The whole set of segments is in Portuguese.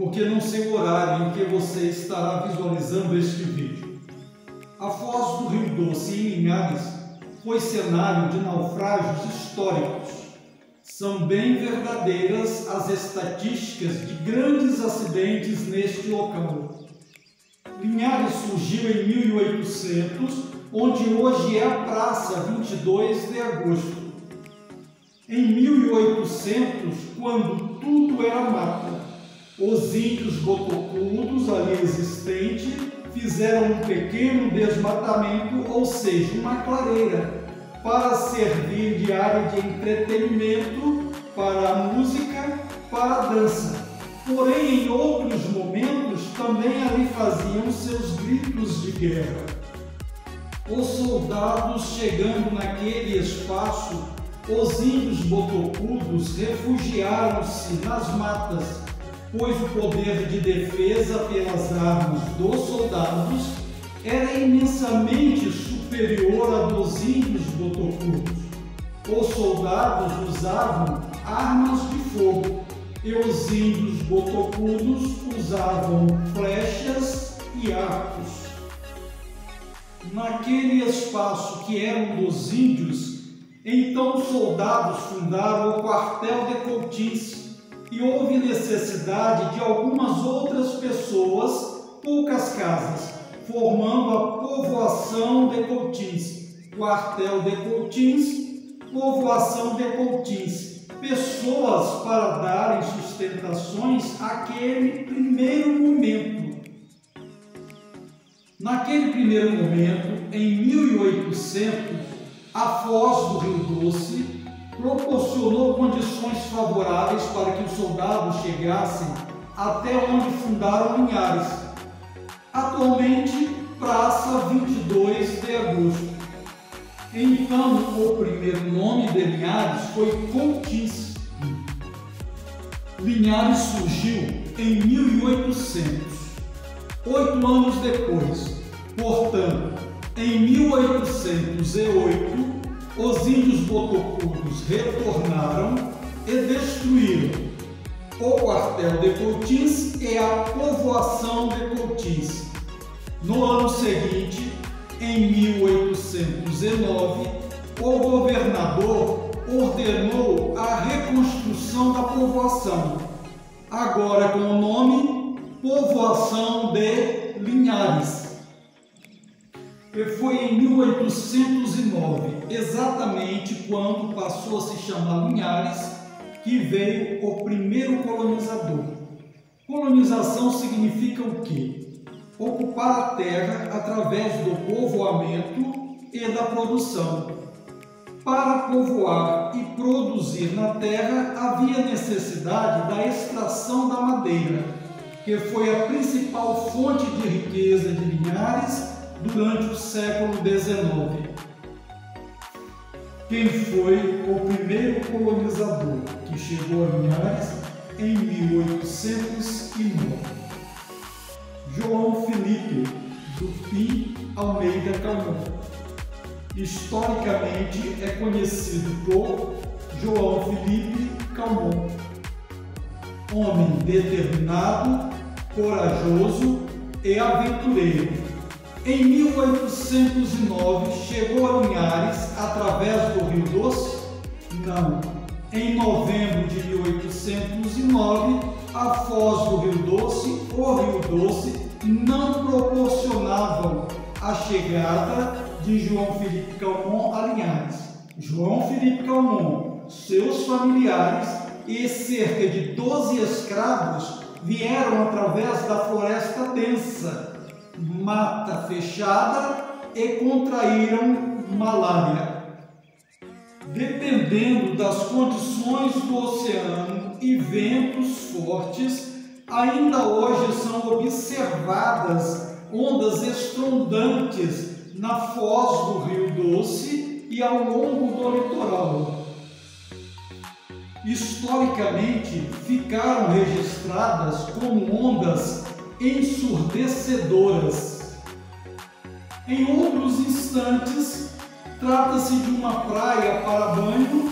porque não sei o horário em que você estará visualizando este vídeo. A foz do Rio Doce, em Linhares, foi cenário de naufrágios históricos. São bem verdadeiras as estatísticas de grandes acidentes neste local. Linhares surgiu em 1800, onde hoje é a Praça 22 de Agosto. Em 1800, quando tudo era mata, os índios botocudos ali existentes fizeram um pequeno desmatamento, ou seja, uma clareira, para servir de área de entretenimento, para a música, para a dança. Porém, em outros momentos, também ali faziam seus gritos de guerra. Os soldados chegando naquele espaço, os índios botocudos refugiaram-se nas matas, pois o poder de defesa pelas armas dos soldados era imensamente superior ao dos índios botocudos. Os soldados usavam armas de fogo e os índios botocudos usavam flechas e arcos. Naquele espaço que era dos índios, então os soldados fundaram o quartel de Coutins e houve necessidade de algumas outras pessoas, poucas casas, formando a povoação de Coutins. Quartel de Coutins, povoação de Coutins. Pessoas para darem sustentações àquele primeiro momento. Naquele primeiro momento, em 1800, a foz do Rio Doce proporcionou condições favoráveis para que os soldados chegassem até onde fundaram Linhares. Atualmente, Praça 22 de Agosto. Então, o primeiro nome de Linhares foi Coutins. Linhares surgiu em 1800, 8 anos depois. Portanto, em 1808, os índios botocudos retornaram e destruíram o quartel de Coutins e a povoação de Coutins. No ano seguinte, em 1809, o governador ordenou a reconstrução da povoação, agora com o nome Povoação de Linhares. E foi em 1809, exatamente quando passou a se chamar Linhares, que veio o primeiro colonizador. Colonização significa o quê? Ocupar a terra através do povoamento e da produção. Para povoar e produzir na terra, havia necessidade da extração da madeira, que foi a principal fonte de riqueza de Linhares durante o século XIX. Quem foi o primeiro colonizador que chegou a Linhares em 1809? João Felipe Dupin Almeida Calmon. Historicamente é conhecido por João Felipe Calmon. Homem determinado, corajoso e aventureiro. Em 1809 chegou a Linhares através do Rio Doce? Não. Em novembro de 1809, a foz do Rio Doce, o Rio Doce, não proporcionavam a chegada de João Felipe Calmon a Linhares. João Felipe Calmon, seus familiares e cerca de 12 escravos vieram através da floresta densa, mata fechada, e contraíram malária. Dependendo das condições do oceano e ventos fortes, ainda hoje são observadas ondas estrondantes na foz do Rio Doce e ao longo do litoral. Historicamente, ficaram registradas como ondas ensurdecedoras. Em outros instantes, trata-se de uma praia para banho.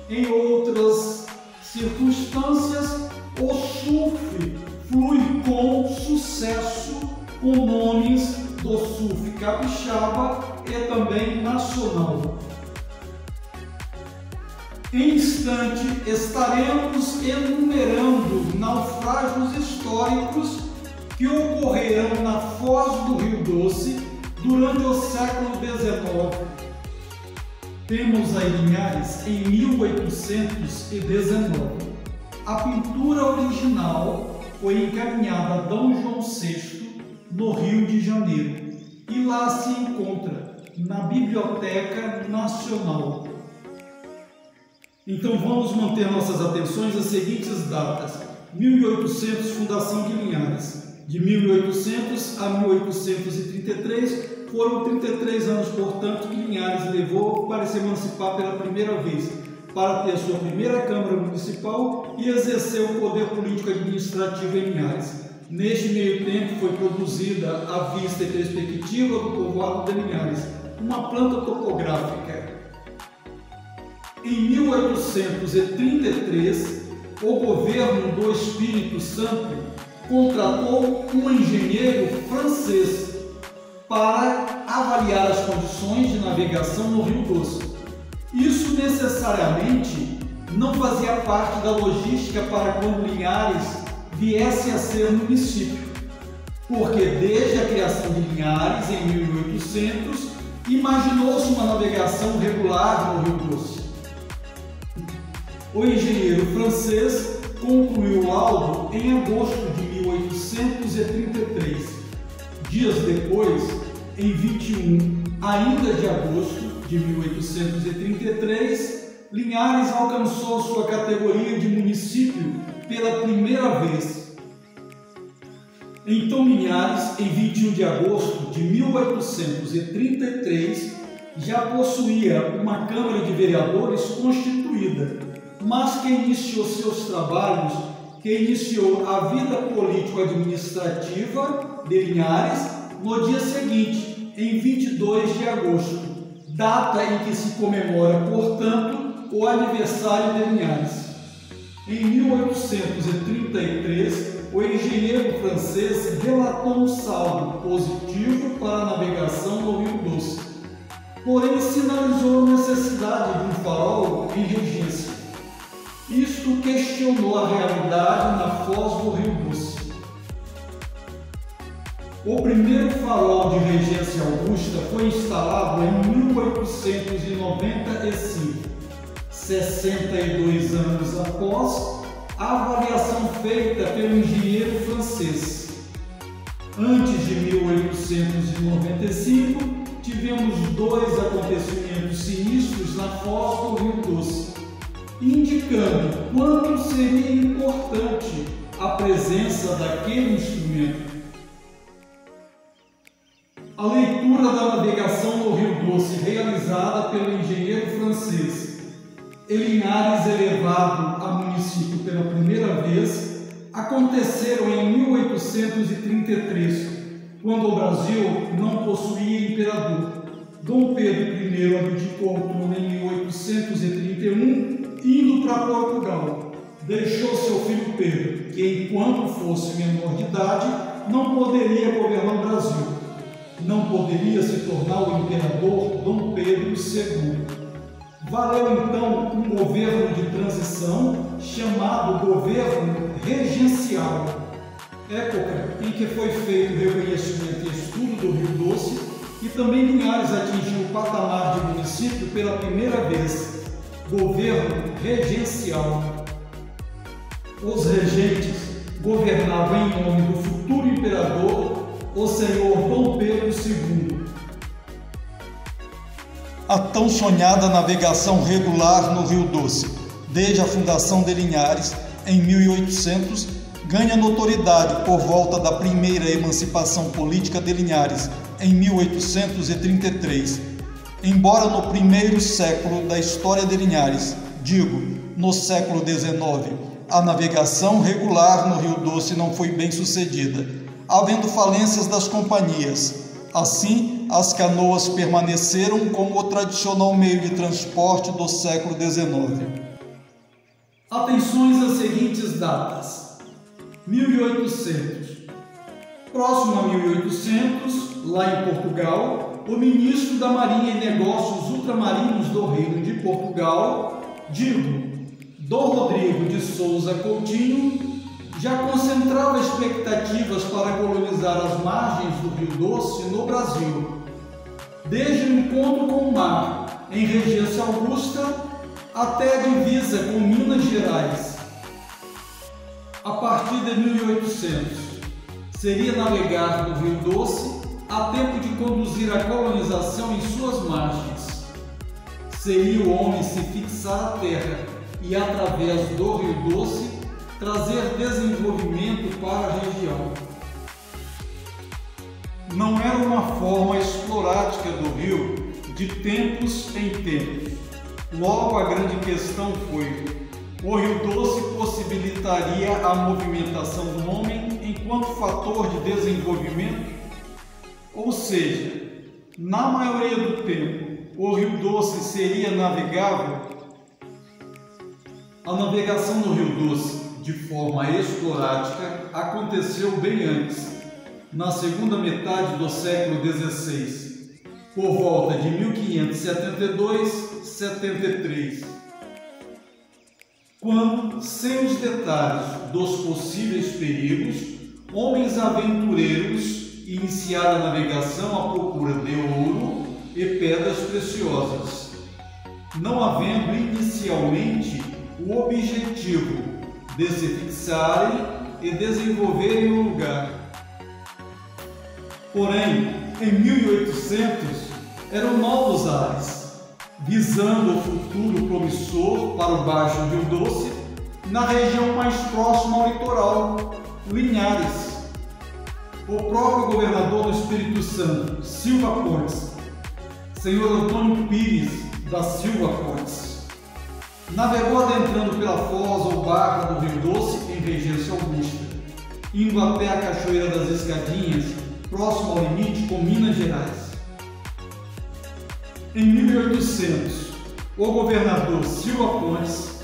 Em outras circunstâncias, o surf flui com sucesso com nomes do surf capixaba e também nacional. Em instante, estaremos enumerando naufrágios históricos que ocorreram na foz do Rio Doce durante o século XIX. Temos aí Linhares em 1819. A pintura original foi encaminhada a D. João VI no Rio de Janeiro e lá se encontra na Biblioteca Nacional. Então vamos manter nossas atenções às seguintes datas: 1800, fundação de Linhares. De 1800 a 1833 foram 33 anos, portanto, que Linhares levou para se emancipar pela primeira vez, para ter sua primeira Câmara Municipal e exercer o poder político administrativo em Linhares. Neste meio tempo foi produzida a vista e perspectiva do povoado de Linhares, uma planta topográfica. Em 1833, o governo do Espírito Santo contratou um engenheiro francês para avaliar as condições de navegação no Rio Doce. Isso necessariamente não fazia parte da logística para quando Linhares viesse a ser município, porque desde a criação de Linhares, em 1800, imaginou-se uma navegação regular no Rio Doce. O engenheiro francês concluiu o laudo em agosto de 1833. Dias depois, em 21 ainda de agosto de 1833, Linhares alcançou sua categoria de município pela primeira vez. Então Linhares, em 21 de agosto de 1833, já possuía uma Câmara de Vereadores constituída, mas que iniciou seus trabalhos, que iniciou a vida político-administrativa de Linhares no dia seguinte, em 22 de agosto, data em que se comemora, portanto, o aniversário de Linhares. Em 1833, o engenheiro francês relatou um saldo positivo para a navegação no Rio Doce, porém sinalizou a necessidade de um farol em regência. Isto questionou a realidade na foz do Rio Doce. O primeiro farol de regência augusta foi instalado em 1895, 62 anos após a avaliação feita pelo engenheiro francês. Antes de 1895, tivemos dois acontecimentos sinistros na foz do Rio Doce, indicando quanto seria importante a presença daquele instrumento. A leitura da navegação no Rio Doce, realizada pelo engenheiro francês, e Linhares elevado a município pela primeira vez, aconteceram em 1833, quando o Brasil não possuía imperador. Dom Pedro I abdicou o trono em 1831, indo para Portugal. Deixou seu filho Pedro, que enquanto fosse menor de idade, não poderia governar o Brasil. Não poderia se tornar o imperador Dom Pedro II. Valeu então um governo de transição chamado governo regencial, época em que foi feito o reconhecimento e estudo do Rio Doce e também Linhares atingiu o patamar de município pela primeira vez, governo regencial. Os regentes governavam em nome do futuro imperador, o senhor Dom Pedro II. A tão sonhada navegação regular no Rio Doce, desde a fundação de Linhares, em 1800, ganha notoriedade por volta da primeira emancipação política de Linhares, em 1833. Embora no primeiro século da história de Linhares, digo, no século XIX, a navegação regular no Rio Doce não foi bem sucedida, havendo falências das companhias. Assim, as canoas permaneceram como o tradicional meio de transporte do século XIX. Atenções às seguintes datas: 1800. Próximo a 1800, lá em Portugal, o ministro da Marinha e Negócios Ultramarinos do Reino de Portugal, Dom Rodrigo de Souza Coutinho, já concentrava expectativas para colonizar as margens do Rio Doce no Brasil, desde o encontro com o mar em Regência Augusta até a divisa com Minas Gerais. A partir de 1800, seria navegar no Rio Doce a tempo de conduzir a colonização em suas margens. Seria o homem se fixar à terra e, através do Rio Doce, trazer desenvolvimento para a região. Não era uma forma explorática do rio de tempos em tempos. Logo, a grande questão foi: o Rio Doce possibilitaria a movimentação do homem enquanto fator de desenvolvimento? Ou seja, na maioria do tempo, o Rio Doce seria navegável? A navegação no Rio Doce, de forma esporádica, aconteceu bem antes, na segunda metade do século XVI, por volta de 1572-73, quando, sem os detalhes dos possíveis perigos, homens aventureiros iniciaram a navegação à procura de ouro e pedras preciosas, não havendo inicialmente o objetivo de se fixarem e desenvolverem o lugar. Porém, em 1800, eram novos ares, visando o futuro promissor para o Baixo Rio Doce, na região mais próxima ao litoral, Linhares. O próprio governador do Espírito Santo, Silva Pontes, senhor Antônio Pires da Silva Pontes, navegou adentrando pela foz ou barra do Rio Doce em Regência Augusta, indo até a Cachoeira das Escadinhas, próximo ao limite com Minas Gerais. Em 1800, o governador Silva Pontes,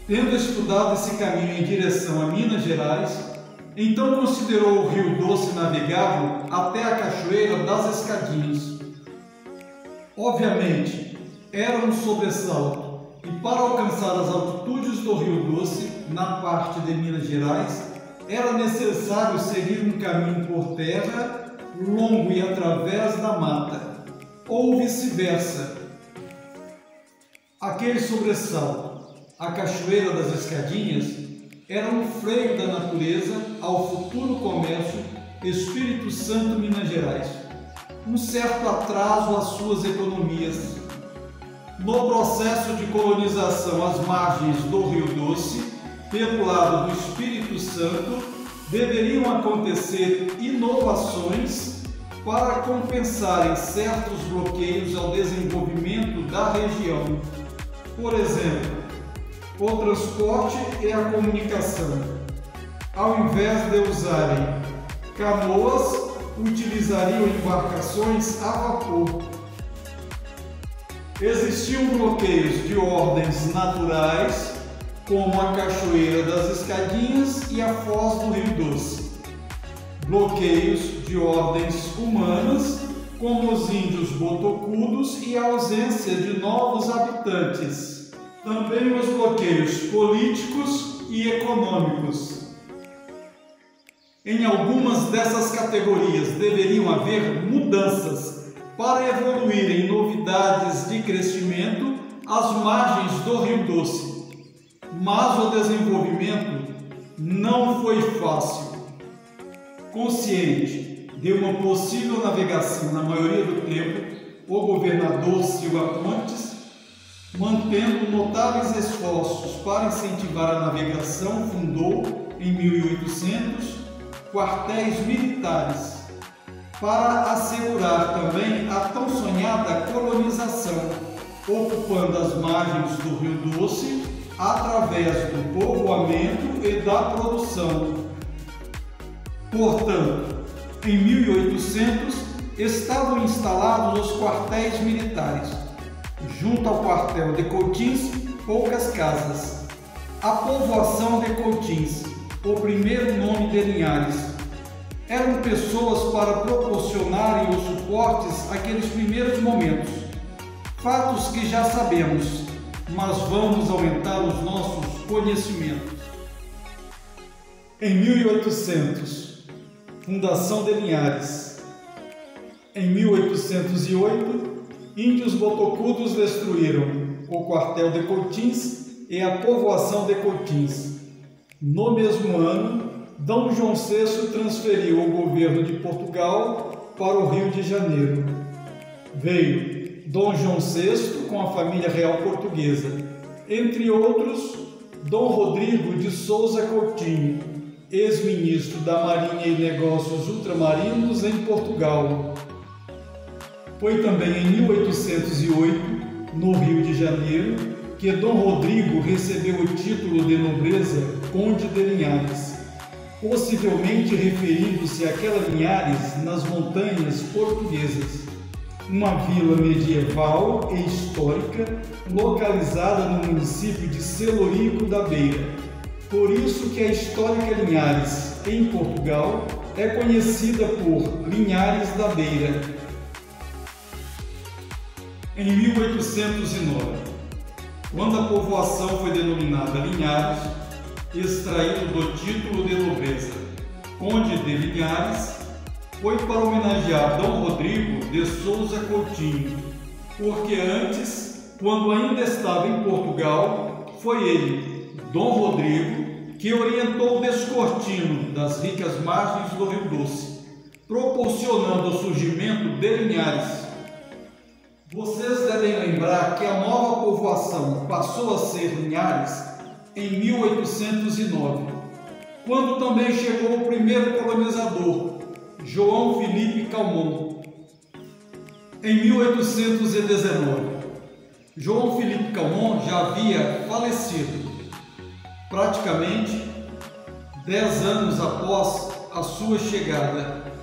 tendo estudado esse caminho em direção a Minas Gerais, então considerou o Rio Doce navegável até a Cachoeira das Escadinhas. Obviamente, era um sobressalto, e para alcançar as altitudes do Rio Doce, na parte de Minas Gerais, era necessário seguir um caminho por terra, longo e através da mata, ou vice-versa. Aquele sobressalto, a Cachoeira das Escadinhas, era um freio da natureza ao futuro comércio Espírito Santo Minas Gerais, um certo atraso às suas economias. No processo de colonização às margens do Rio Doce, pelo lado do Espírito Santo, deveriam acontecer inovações para compensarem certos bloqueios ao desenvolvimento da região. Por exemplo, o transporte e a comunicação. Ao invés de usarem canoas, utilizariam embarcações a vapor. Existiam bloqueios de ordens naturais, como a Cachoeira das Escadinhas e a Foz do Rio Doce. Bloqueios de ordens humanas, como os índios botocudos e a ausência de novos habitantes. Também os bloqueios políticos e econômicos. Em algumas dessas categorias deveriam haver mudanças para evoluírem novidades de crescimento às margens do Rio Doce. Mas o desenvolvimento não foi fácil. Consciente de uma possível navegação na maioria do tempo, o governador Silva Pontes, mantendo notáveis esforços para incentivar a navegação, fundou, em 1800, quartéis militares, para assegurar também a tão sonhada colonização, ocupando as margens do Rio Doce através do povoamento e da produção. Portanto, em 1800, estavam instalados os quartéis militares. Junto ao quartel de Coutins, poucas casas. A povoação de Coutins o primeiro nome de Linhares. Eram pessoas para proporcionarem os suportes àqueles primeiros momentos. Fatos que já sabemos, mas vamos aumentar os nossos conhecimentos. Em 1800, fundação de Linhares. Em 1808, índios botocudos destruíram o quartel de Coutins e a povoação de Coutins. No mesmo ano, D. João VI transferiu o governo de Portugal para o Rio de Janeiro. Veio D. João VI com a família real portuguesa, entre outros, D. Rodrigo de Souza Coutinho, ex-ministro da Marinha e Negócios Ultramarinos em Portugal. Foi também em 1808, no Rio de Janeiro, que D. Rodrigo recebeu o título de nobreza Conde de Linhares, possivelmente referindo-se àquela Linhares nas montanhas portuguesas, uma vila medieval e histórica localizada no município de Celorico da Beira. Por isso que a histórica Linhares, em Portugal, é conhecida por Linhares da Beira. Em 1809, quando a povoação foi denominada Linhares, extraído do título de nobreza Conde de Linhares, foi para homenagear D. Rodrigo de Souza Coutinho, porque antes, quando ainda estava em Portugal, foi ele, D. Rodrigo, que orientou o Descortino das ricas margens do Rio Doce, proporcionando o surgimento de Linhares. Vocês devem lembrar que a nova povoação passou a ser Linhares em 1809, quando também chegou o primeiro colonizador, João Felipe Calmon. Em 1819, João Felipe Calmon já havia falecido, praticamente 10 anos após a sua chegada.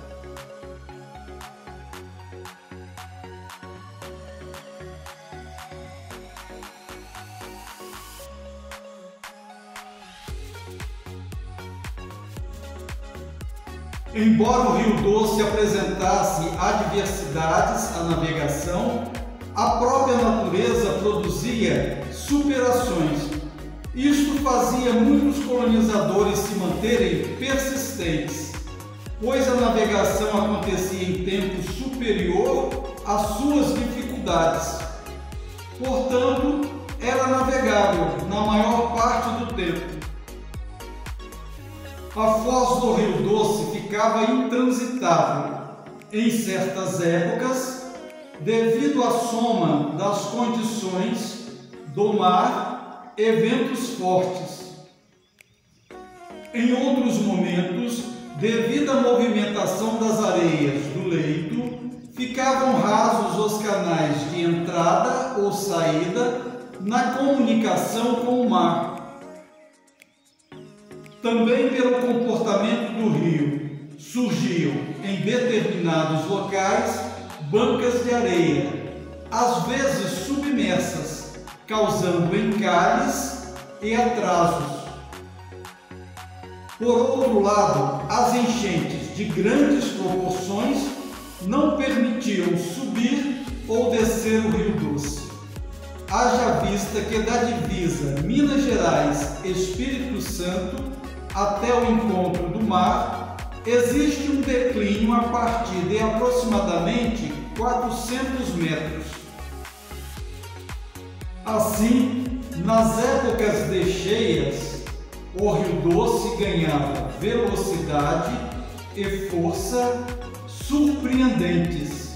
Embora o Rio Doce apresentasse adversidades à navegação, a própria natureza produzia superações. Isto fazia muitos colonizadores se manterem persistentes, pois a navegação acontecia em tempo superior às suas dificuldades. Portanto, era navegável na maior parte do tempo. A foz do Rio Doce ficava intransitável em certas épocas devido à soma das condições do mar e ventos fortes. Em outros momentos, devido à movimentação das areias do leito, ficavam rasos os canais de entrada ou saída na comunicação com o mar. Também pelo comportamento do rio, surgiam em determinados locais bancas de areia, às vezes submersas, causando encalhes e atrasos. Por outro lado, as enchentes de grandes proporções não permitiam subir ou descer o Rio Doce. Haja vista que da divisa Minas Gerais-Espírito Santo até o encontro do mar, existe um declínio a partir de aproximadamente 400 metros. Assim, nas épocas de cheias, o Rio Doce ganhava velocidade e força surpreendentes.